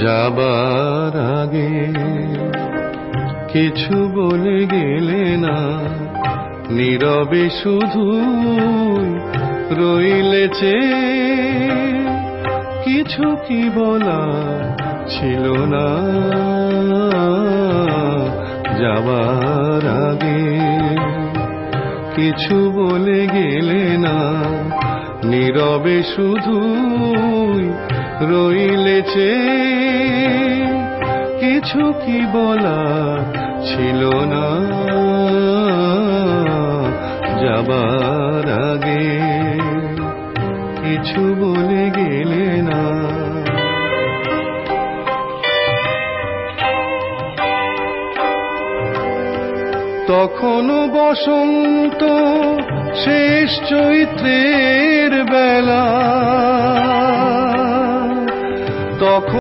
যাবার আগে কিছু বলে গেলে না, নীরবে শুধু রইলে চেয়ে। কিছু কি বলা ছিল না, যাবার আগে কিছু বলে গেলে না, নীরবে শুধু রইলে চেয়ে। কিছু কি বলা ছিল না, যাবার আগে কিছু বলে গেলে না। তখনও বসন্ত শেষ চৈত্রের বেলা, তখন